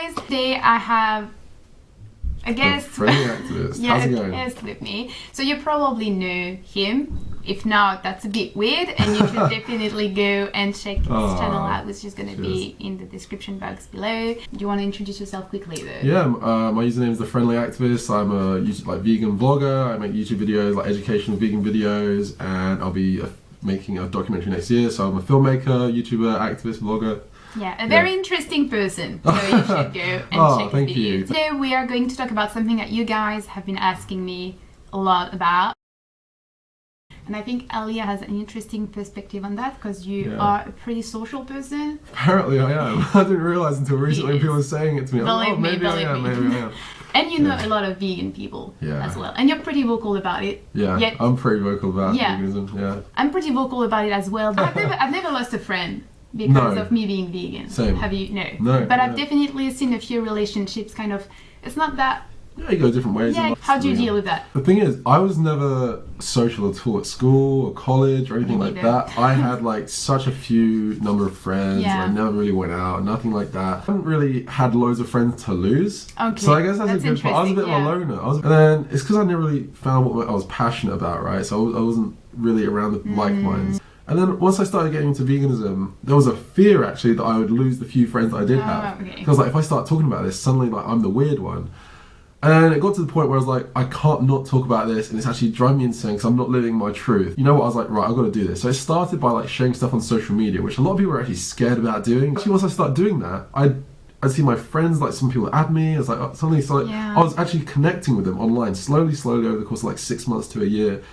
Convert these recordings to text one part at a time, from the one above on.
guys. Today I have a guest. Friendly activist. Yeah, how's it a going? guest with me. So you probably know him. If not, that's a bit weird, and you should definitely go and check his channel out, which is going to be in the description box below. Do you want to introduce yourself quickly though? Yeah, my username is the Friendly Activist. I'm a vegan vlogger. I make YouTube videos, like educational vegan videos, and I'll be making a documentary next year. So I'm a filmmaker, YouTuber, activist, vlogger. Yeah, a very interesting person. So you should go and check thank his you. videos. Today we are going to talk about something that you guys have been asking me a lot about. And I think Alia has an interesting perspective on that because you are a pretty social person. Apparently I am. I didn't realise until recently when people were saying it to me. Maybe I am. And you know a lot of vegan people as well. And you're pretty vocal about it. Yeah, I'm pretty vocal about veganism. Yeah. I'm pretty vocal about it as well. But I've never lost a friend because of me being vegan. Same. Have you? No. But I've definitely seen a few relationships kind of, it's not that. Yeah, you go different ways. Yeah, how do you deal with that? The thing is, I was never social at all at school or college or anything like that. I had like such a few number of friends. I never really went out, nothing like that. I haven't really had loads of friends to lose. Okay. So I guess that's a good part. I was a bit of a loner. And then it's because I never really found what I was passionate about, right? So I wasn't really around the like minds. And then once I started getting into veganism, there was a fear actually that I would lose the few friends that I did have. Because like if I start talking about this, suddenly like I'm the weird one. And it got to the point where I was like, I can't not talk about this, and it's actually driving me insane because I'm not living my truth. You know what? I was like, right, I've got to do this. So it started by like sharing stuff on social media, which a lot of people are actually scared about doing. Actually, once I started doing that, I'd see my friends, like some people add me. I was like, suddenly, I was actually connecting with them online, slowly over the course of like 6 months to a year.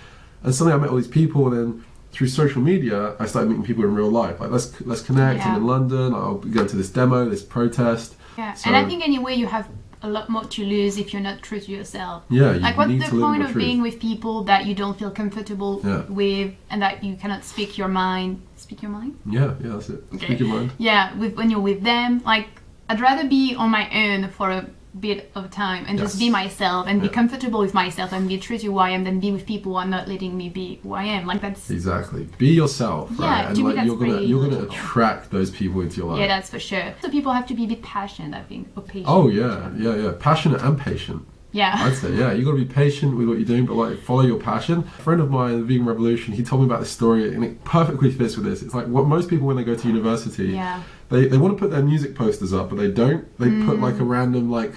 And suddenly I met all these people, and then through social media, I started meeting people in real life. Like, let's connect. I'm in London. I'll go to this demo, this protest. Yeah, so, and I think anyway, you have a lot more to lose if you're not true to yourself. Yeah, like what's the point of being with people that you don't feel comfortable with and that you cannot speak your mind? Speak your mind? Yeah, that's it. Okay. Speak your mind. Yeah, when you're with them, like I'd rather be on my own for a bit of time and just be myself and be comfortable with myself and be true to who I am than be with people who are not letting me be who I am. Like that's exactly. Be yourself, right? Yeah, and like you're gonna attract those people into your life. Yeah, that's for sure. So people have to be a bit passionate, I think, or patient. Oh yeah. Passionate and patient. Yeah. I'd say, you got to be patient with what you're doing, but like follow your passion. A friend of mine, the Vegan Revolution, he told me about this story and it perfectly fits with this. It's like what most people when they go to university, they want to put their music posters up, but they don't. They put like a random like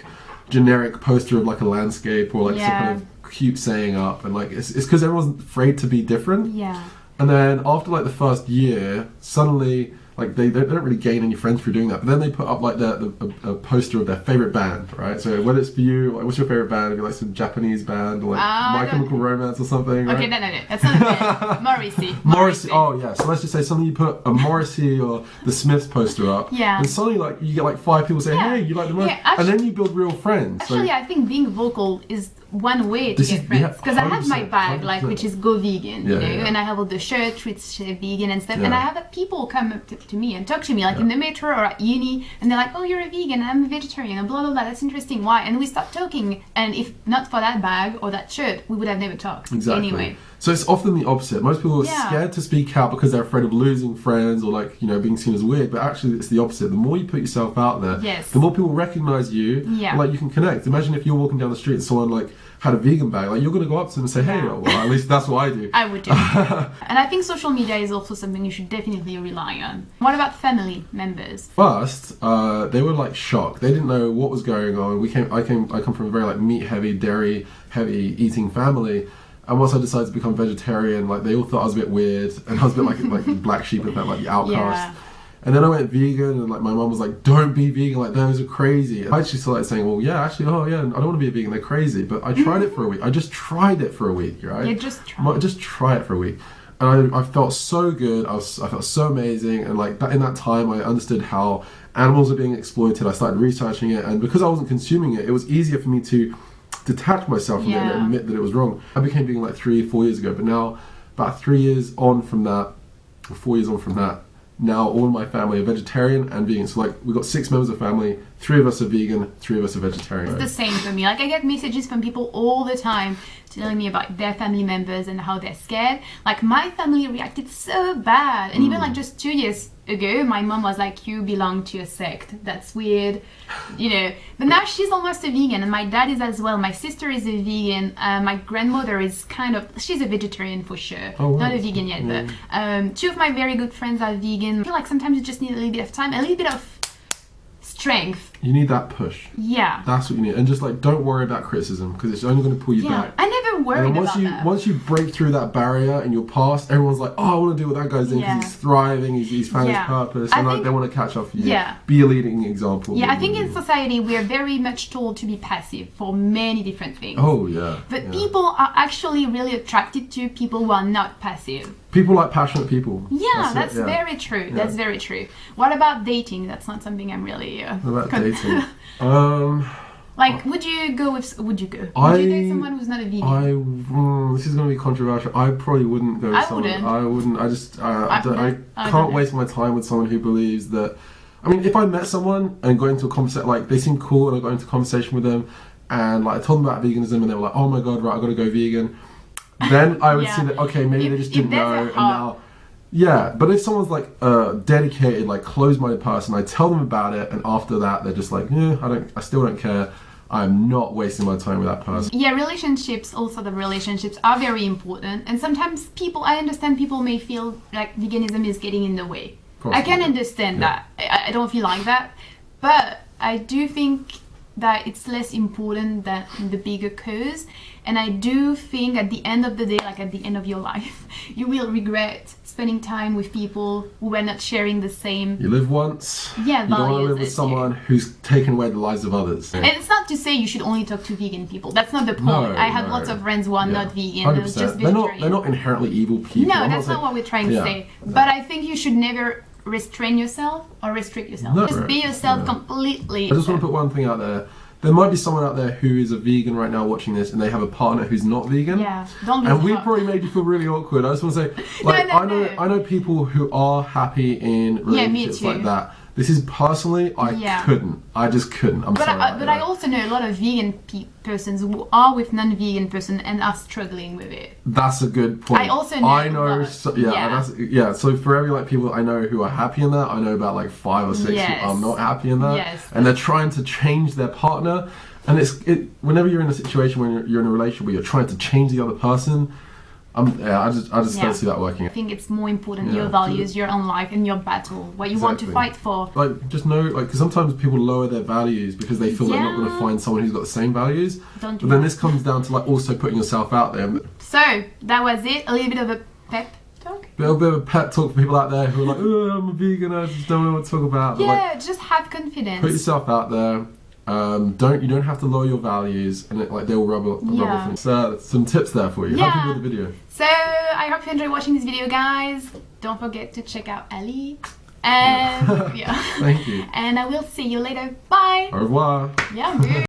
generic poster of like a landscape or like some kind of cute saying up, and like it's because everyone's afraid to be different. Yeah. And then after like the first year, suddenly like they don't really gain any friends for doing that. But then they put up like a poster of their favorite band, right? So whether it's for you, like, what's your favorite band? If you like some Japanese band or like My Chemical Romance or something, right? Okay, no, that's not a band. Morrissey. Oh yeah. So let's just say suddenly you put a Morrissey or the Smiths poster up, and suddenly like you get like 5 people say, hey, you like the most, and then you build real friends. Actually, I think being vocal is one way to get friends, because I have my bag, like, which is Go Vegan, you know, and I have all the shirts which say vegan and stuff, and I have people come up to me and talk to me, like in the metro or at uni, and they're like, oh, you're a vegan, and I'm a vegetarian, and blah blah blah, that's interesting, why? And we start talking, and if not for that bag or that shirt, we would have never talked. Anyway. So it's often the opposite. Most people are scared to speak out because they're afraid of losing friends or like, you know, being seen as weird, but actually it's the opposite. The more you put yourself out there, the more people recognize you, and like you can connect. Imagine if you're walking down the street and someone like had a vegan bag, like you're going to go up to them and say, hey, well, at least that's what I do. I would do. And I think social media is also something you should definitely rely on. What about family members? First, they were like shocked. They didn't know what was going on. I come from a very like meat heavy, dairy heavy eating family. And once I decided to become vegetarian, like they all thought I was a bit weird, and I was a bit like the black sheep and like the outcast. And then I went vegan, and like my mum was like, "Don't be vegan, like those are crazy." And I actually started saying, "Well, yeah, actually, I don't want to be a vegan. They're crazy." But I tried it for a week. I just tried it for a week, right? Yeah, just try it for a week, and I felt so good. I felt so amazing, and like in that time, I understood how animals are being exploited. I started researching it, and because I wasn't consuming it, it was easier for me to detach myself from it and admit that it was wrong. I became vegan like 3-4 years ago, but now about 3 years on from that, or 4 years on from that, now all of my family are vegetarian and vegan. So like we've got 6 members of family, 3 of us are vegan, 3 of us are vegetarian. It's the same for me. Like I get messages from people all the time telling me about their family members and how they're scared. Like my family reacted so bad, and even like just 2 years ago, my mom was like, you belong to a sect, that's weird, you know. But now she's almost a vegan, and my dad is as well. My sister is a vegan. My grandmother is she's a vegetarian for sure. Oh, wow. Not a vegan yet, but two of my very good friends are vegan. I feel like sometimes you just need a little bit of time, a little bit of strength. You need that push. Yeah. That's what you need. And just like, don't worry about criticism, because it's only going to pull you back. I never worried about that. Once you break through that barrier and you're past, everyone's like, oh, I want to do what that guy's doing because he's thriving, he's found his purpose, and like, they want to catch up with you. Yeah. Be a leading example. Yeah, I think in society we are very much told to be passive for many different things. Oh, yeah. But people are actually really attracted to people who are not passive. People like passionate people. Yeah, that's very true. Yeah. That's very true. What about dating? That's not something I'm really... What about dating? Like, would you date someone who's not a vegan? This is going to be controversial. I probably wouldn't go with someone. I wouldn't. I can't waste my time with someone who believes that... I mean, if I met someone and got into a conversation, like, they seemed cool and I got into a conversation with them and like I told them about veganism and they were like, oh my god, right, I've got to go vegan. Then I would see that, okay, maybe they just didn't know, and now... Yeah, but if someone's like a dedicated, like closed-minded person, I tell them about it, and after that, they're just like, yeah, I still don't care. I'm not wasting my time with that person. Yeah, relationships are very important, and sometimes I understand people may feel like veganism is getting in the way. I can understand that. I don't feel like that, but I do think that it's less important than the bigger cause, and I do think at the end of the day, like at the end of your life, you will regret spending time with people who are not sharing the same... You live once. Yeah, you don't want to live with someone who's taken away the lives of others. And it's not to say you should only talk to vegan people. That's not the point. I have lots of friends who are not vegan. 100%. Just they're not inherently evil people. No, that's not what we're trying to say. But I think you should never restrain yourself or restrict yourself. No, just be yourself completely. I just want to put one thing out there. There might be someone out there who is a vegan right now watching this, and they have a partner who's not vegan. Yeah, don't be and we probably made you feel really awkward. I just want to say, like, I know people who are happy in relationships like that. This is personally, I just couldn't. But I also know a lot of vegan persons who are with non-vegan person and are struggling with it. That's a good point. I also know. So for every like people I know who are happy in that, I know about like 5 or 6 who are not happy in that, and they're trying to change their partner. And whenever you're in a situation when you're in a relationship where you're trying to change the other person. I just don't see that working. I think it's more important your values, your own life, and your battle, what you want to fight for. Like, just know, like, because sometimes people lower their values because they feel they're not going to find someone who's got the same values. But then this comes down to like also putting yourself out there. So that was it. A little bit of a pep talk. A little bit of a pep talk for people out there who are like, oh, I'm a vegan, I just don't know what to talk about. But just have confidence. Put yourself out there. You don't have to lower your values, and they will rub off. So some tips there for you. How can you do the video? So I hope you enjoyed watching this video, guys. Don't forget to check out Ali. And Thank you. And I will see you later. Bye. Au revoir. Yeah.